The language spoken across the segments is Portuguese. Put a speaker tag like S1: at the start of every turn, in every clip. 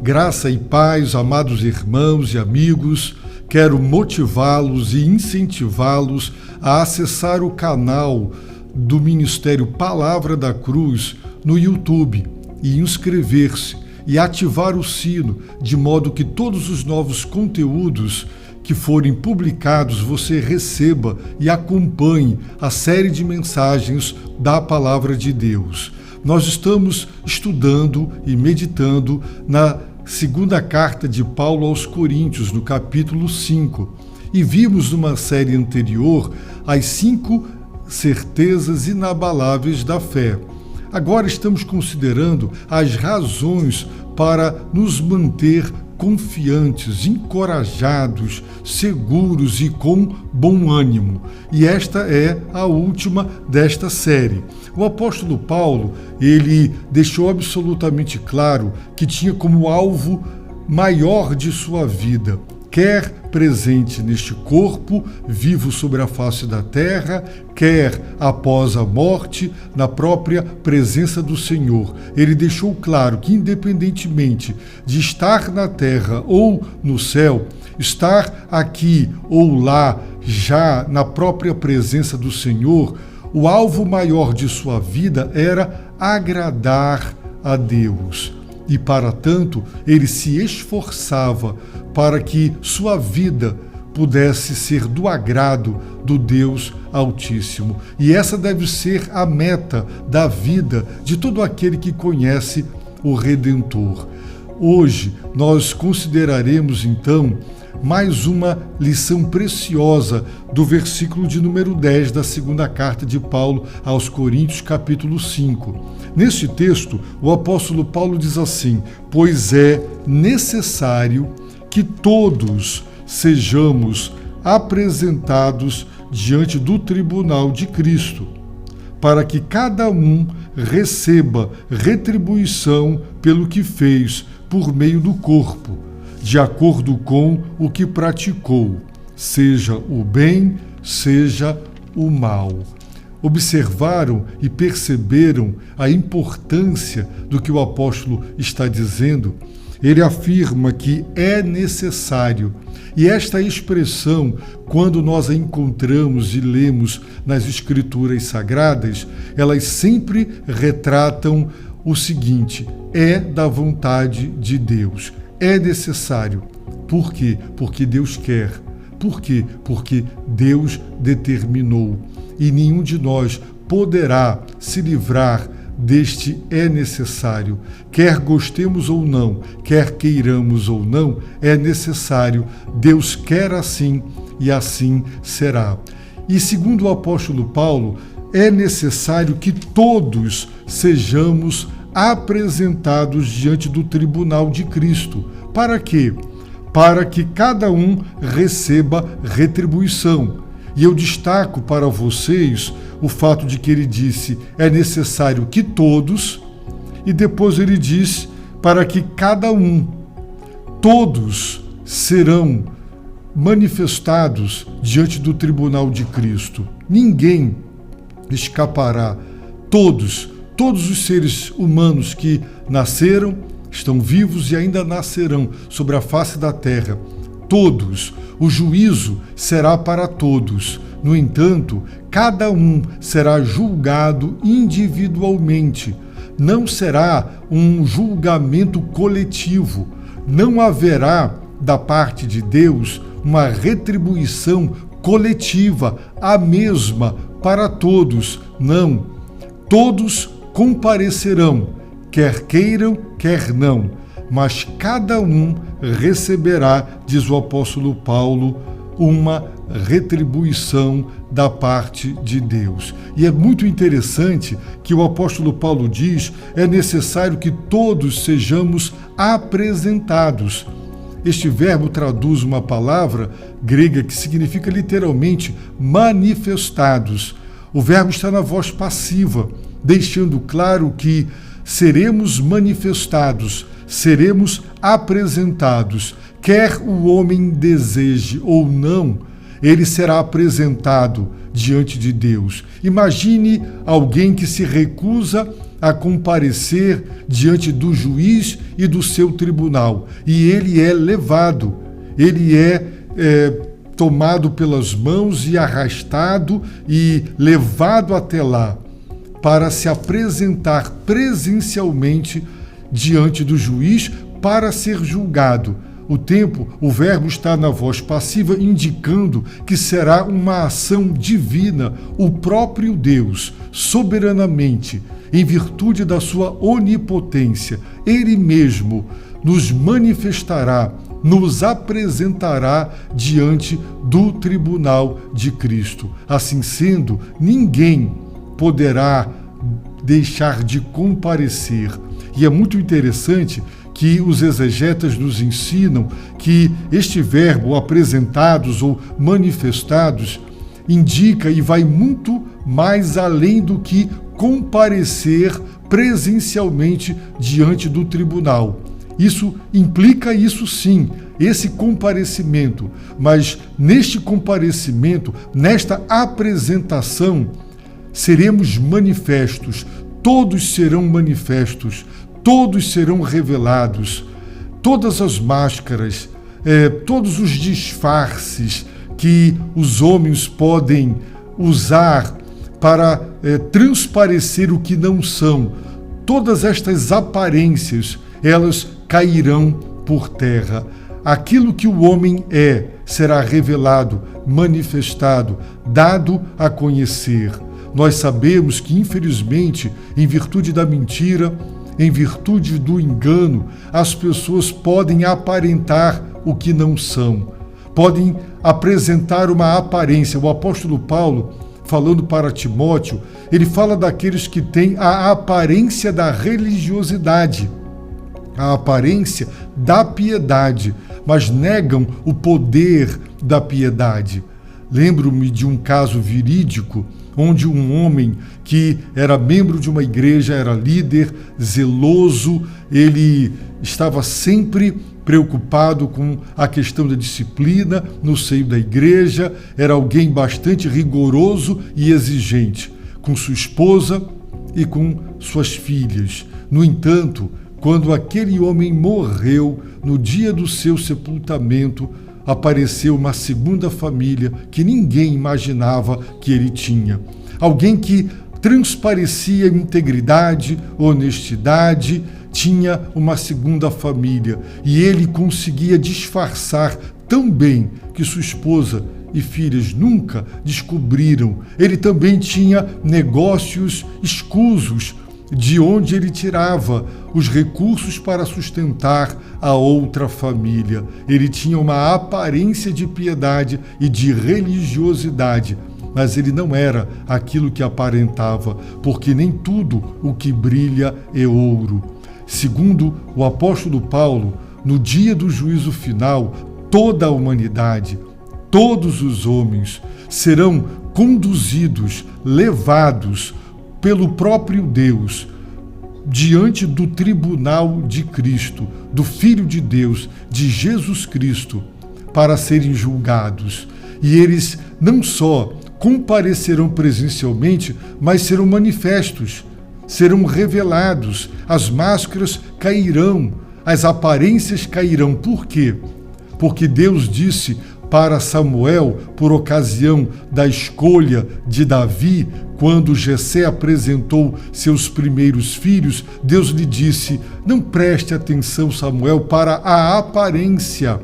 S1: Graça e paz, amados irmãos e amigos, quero motivá-los e incentivá-los a acessar o canal do Ministério Palavra da Cruz no YouTube e inscrever-se e ativar o sino, de modo que todos os novos conteúdos que forem publicados você receba e acompanhe a série de mensagens da Palavra de Deus. Nós estamos estudando e meditando na segunda carta de Paulo aos Coríntios, no capítulo 5, e vimos numa série anterior as 5 certezas inabaláveis da fé. Agora estamos considerando as razões para nos manter confiantes, encorajados, seguros e com bom ânimo. E esta é a última desta série. O apóstolo Paulo, ele deixou absolutamente claro que tinha como alvo maior de sua vida, quer presente neste corpo, vivo sobre a face da terra, quer após a morte, na própria presença do Senhor. Ele deixou claro que, independentemente de estar na terra ou no céu, estar aqui ou lá, já na própria presença do Senhor, o alvo maior de sua vida era agradar a Deus. E, para tanto, ele se esforçava para que sua vida pudesse ser do agrado do Deus Altíssimo. E essa deve ser a meta da vida de todo aquele que conhece o Redentor. Hoje, nós consideraremos, então, mais uma lição preciosa do versículo de número 10 da segunda carta de Paulo aos Coríntios, capítulo 5. Neste texto, o apóstolo Paulo diz assim: pois é necessário que todos sejamos apresentados diante do tribunal de Cristo, para que cada um receba retribuição pelo que fez por meio do corpo, de acordo com o que praticou, seja o bem, seja o mal. Observaram e perceberam a importância do que o apóstolo está dizendo? Ele afirma que é necessário. E esta expressão, quando nós a encontramos e lemos nas Escrituras Sagradas, elas sempre retratam o seguinte: é da vontade de Deus. É necessário. Por quê? Porque Deus quer. Por quê? Porque Deus determinou. E nenhum de nós poderá se livrar deste é necessário. Quer gostemos ou não, quer queiramos ou não, é necessário. Deus quer assim e assim será. E segundo o apóstolo Paulo, é necessário que todos sejamos apresentados diante do tribunal de Cristo. Para quê? Para que cada um receba retribuição. E eu destaco para vocês o fato de que ele disse, é necessário que todos, e depois ele diz, para que cada um, todos serão manifestados diante do tribunal de Cristo. Ninguém escapará. Todos os seres humanos que nasceram, estão vivos e ainda nascerão sobre a face da terra, todos, o juízo será para todos. No entanto, cada um será julgado individualmente. Não será um julgamento coletivo. Não haverá, da parte de Deus, uma retribuição coletiva, a mesma para todos. Não. Todos comparecerão, quer queiram, quer não. Mas cada um receberá, diz o apóstolo Paulo, uma retribuição da parte de Deus. E é muito interessante que o apóstolo Paulo diz, é necessário que todos sejamos apresentados. Este verbo traduz uma palavra grega que significa literalmente manifestados. O verbo está na voz passiva, deixando claro que seremos manifestados, seremos apresentados. Quer o homem deseje ou não, ele será apresentado diante de Deus. Imagine alguém que se recusa a comparecer diante do juiz e do seu tribunal. E ele é levado, ele é tomado pelas mãos e arrastado e levado até lá, para se apresentar presencialmente diante do juiz para ser julgado. O verbo está na voz passiva, indicando que será uma ação divina, o próprio Deus, soberanamente, em virtude da sua onipotência, ele mesmo nos manifestará, nos apresentará diante do tribunal de Cristo. Assim sendo, ninguém poderá deixar de comparecer. E é muito interessante que os exegetas nos ensinam que este verbo, apresentados ou manifestados, indica e vai muito mais além do que comparecer presencialmente diante do tribunal. Isso implica isso sim, esse comparecimento, mas neste comparecimento, nesta apresentação, seremos manifestos, todos serão manifestos, todos serão revelados, todas as máscaras, todos os disfarces que os homens podem usar para transparecer o que não são, todas estas aparências, elas cairão por terra. Aquilo que o homem é será revelado, manifestado, dado a conhecer. Nós sabemos que, infelizmente, em virtude da mentira, em virtude do engano, as pessoas podem aparentar o que não são, podem apresentar uma aparência. O apóstolo Paulo, falando para Timóteo, ele fala daqueles que têm a aparência da religiosidade, a aparência da piedade, mas negam o poder da piedade. Lembro-me de um caso verídico, onde um homem que era membro de uma igreja, era líder, zeloso, ele estava sempre preocupado com a questão da disciplina no seio da igreja, era alguém bastante rigoroso e exigente com sua esposa e com suas filhas. No entanto, quando aquele homem morreu, no dia do seu sepultamento, apareceu uma segunda família que ninguém imaginava que ele tinha. Alguém que transparecia integridade, honestidade, tinha uma segunda família. E ele conseguia disfarçar tão bem que sua esposa e filhas nunca descobriram. Ele também tinha negócios escusos, de onde ele tirava os recursos para sustentar a outra família. Ele tinha uma aparência de piedade e de religiosidade, mas ele não era aquilo que aparentava, porque nem tudo o que brilha é ouro. Segundo o apóstolo Paulo, no dia do juízo final, toda a humanidade, todos os homens serão conduzidos, levados pelo próprio Deus, diante do tribunal de Cristo, do Filho de Deus, de Jesus Cristo, para serem julgados. E eles não só comparecerão presencialmente, mas serão manifestos, serão revelados, as máscaras cairão, as aparências cairão. Por quê? Porque Deus disse para Samuel, por ocasião da escolha de Davi, quando Jessé apresentou seus primeiros filhos, Deus lhe disse: não preste atenção, Samuel, para a aparência,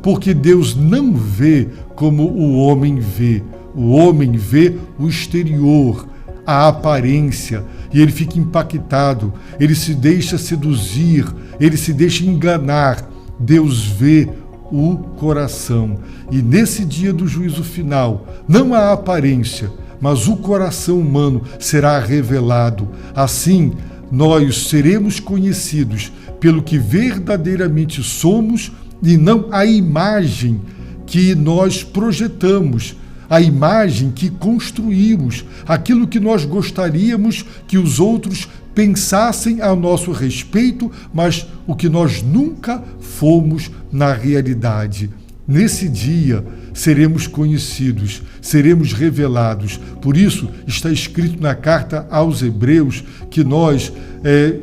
S1: porque Deus não vê como o homem vê. O homem vê o exterior, a aparência, e ele fica impactado, ele se deixa seduzir, ele se deixa enganar. Deus vê o coração. E nesse dia do juízo final, não a aparência, mas o coração humano será revelado. Assim, nós seremos conhecidos pelo que verdadeiramente somos e não a imagem que nós projetamos, a imagem que construímos, aquilo que nós gostaríamos que os outros pensassem a nosso respeito, mas o que nós nunca fomos na realidade. Nesse dia seremos conhecidos, seremos revelados. Por isso, está escrito na carta aos Hebreus que nós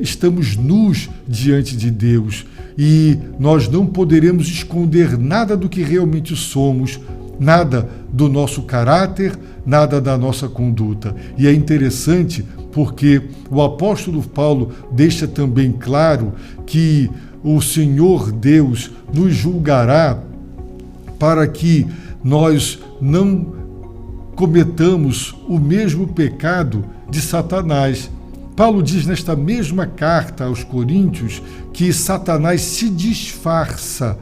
S1: estamos nus diante de Deus e nós não poderemos esconder nada do que realmente somos, nada do nosso caráter, nada da nossa conduta. E é interessante porque o apóstolo Paulo deixa também claro que o Senhor Deus nos julgará para que nós não cometamos o mesmo pecado de Satanás. Paulo diz nesta mesma carta aos Coríntios que Satanás se disfarça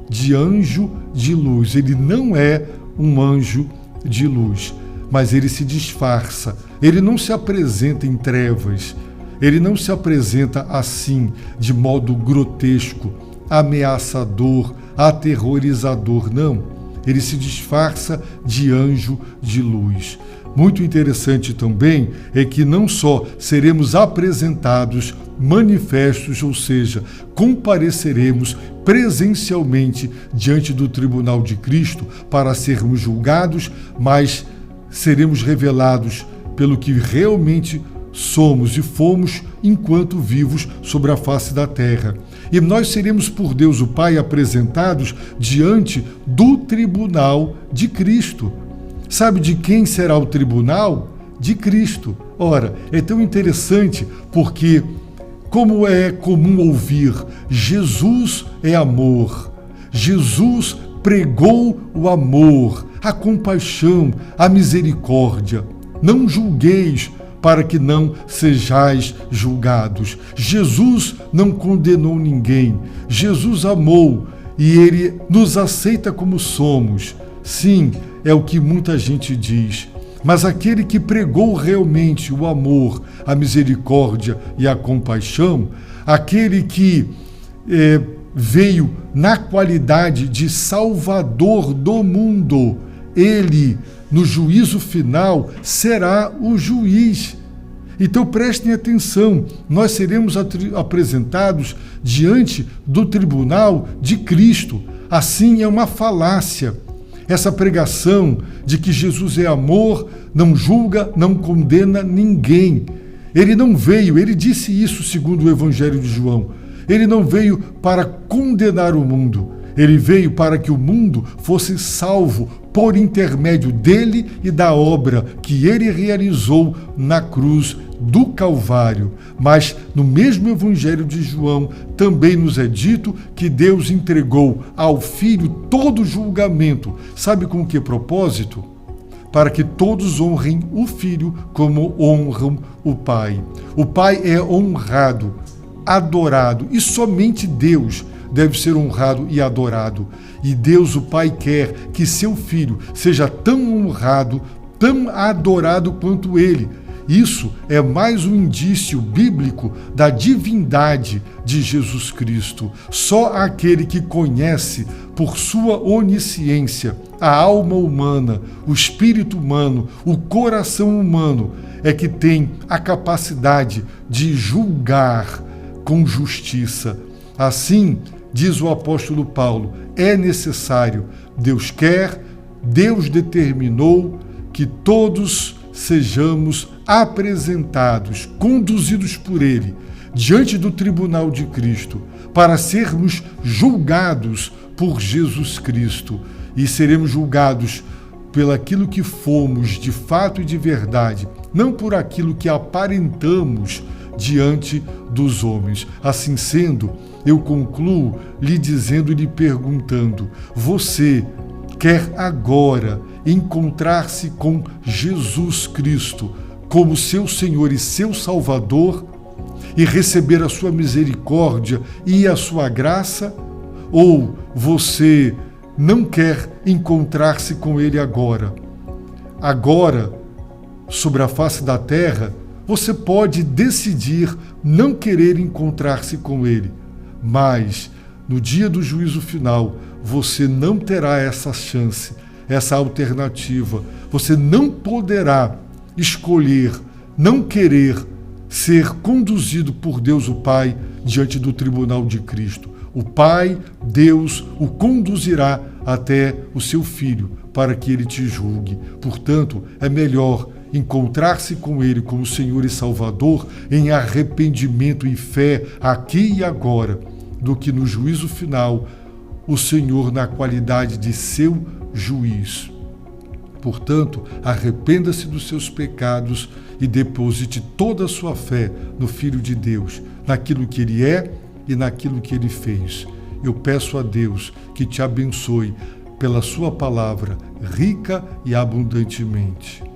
S1: de anjo de luz. Ele não é um anjo de luz, mas ele se disfarça. Ele não se apresenta em trevas. Ele não se apresenta assim, de modo grotesco, ameaçador, aterrorizador, não. Ele se disfarça de anjo de luz. Muito interessante também é que não só seremos apresentados, manifestos, ou seja, compareceremos presencialmente diante do tribunal de Cristo para sermos julgados, mas seremos revelados pelo que realmente somos e fomos enquanto vivos sobre a face da terra. E nós seremos por Deus o Pai apresentados diante do tribunal de Cristo. Sabe de quem será o tribunal? De Cristo. Ora, é tão interessante porque, como é comum ouvir, Jesus é amor. Jesus pregou o amor, a compaixão, a misericórdia. Não julgueis para que não sejais julgados. Jesus não condenou ninguém. Jesus amou e ele nos aceita como somos. Sim, é o que muita gente diz. Mas aquele que pregou realmente o amor, a misericórdia e a compaixão, aquele que veio na qualidade de Salvador do mundo, ele, no juízo final, será o juiz. Então prestem atenção, nós seremos apresentados diante do tribunal de Cristo. Assim é uma falácia. Essa pregação de que Jesus é amor, não julga, não condena ninguém. Ele não veio, ele disse isso segundo o Evangelho de João. Ele não veio para condenar o mundo. Ele veio para que o mundo fosse salvo por intermédio dele e da obra que ele realizou na cruz do Calvário. Mas no mesmo Evangelho de João também nos é dito que Deus entregou ao Filho todo julgamento. Sabe com que propósito? Para que todos honrem o Filho como honram o Pai. O Pai é honrado, adorado, e somente Deus deve ser honrado e adorado. E Deus, o Pai, quer que seu Filho seja tão honrado, tão adorado quanto ele. Isso é mais um indício bíblico da divindade de Jesus Cristo. Só aquele que conhece, por sua onisciência, a alma humana, o espírito humano, o coração humano, é que tem a capacidade de julgar com justiça. Assim, diz o apóstolo Paulo, é necessário, Deus quer, Deus determinou que todos sejamos apresentados, conduzidos por Ele, diante do tribunal de Cristo, para sermos julgados por Jesus Cristo. E seremos julgados pelaquilo que fomos de fato e de verdade, não por aquilo que aparentamos diante dos homens. Assim sendo, eu concluo lhe dizendo e lhe perguntando: você quer agora encontrar-se com Jesus Cristo como seu Senhor e seu Salvador e receber a sua misericórdia e a sua graça? Ou você não quer encontrar-se com Ele agora? Agora, sobre a face da terra, você pode decidir não querer encontrar-se com Ele, mas no dia do juízo final, você não terá essa chance, essa alternativa. Você não poderá escolher não querer ser conduzido por Deus o Pai diante do tribunal de Cristo. o Pai, Deus, o conduzirá até o seu Filho, para que ele te julgue. Portanto, é melhor encontrar-se com ele como Senhor e Salvador em arrependimento e fé aqui e agora, do que no juízo final, o Senhor na qualidade de seu juiz. Portanto, arrependa-se dos seus pecados e deposite toda a sua fé no Filho de Deus, naquilo que ele é e naquilo que ele fez. Eu peço a Deus que te abençoe pela sua palavra rica e abundantemente.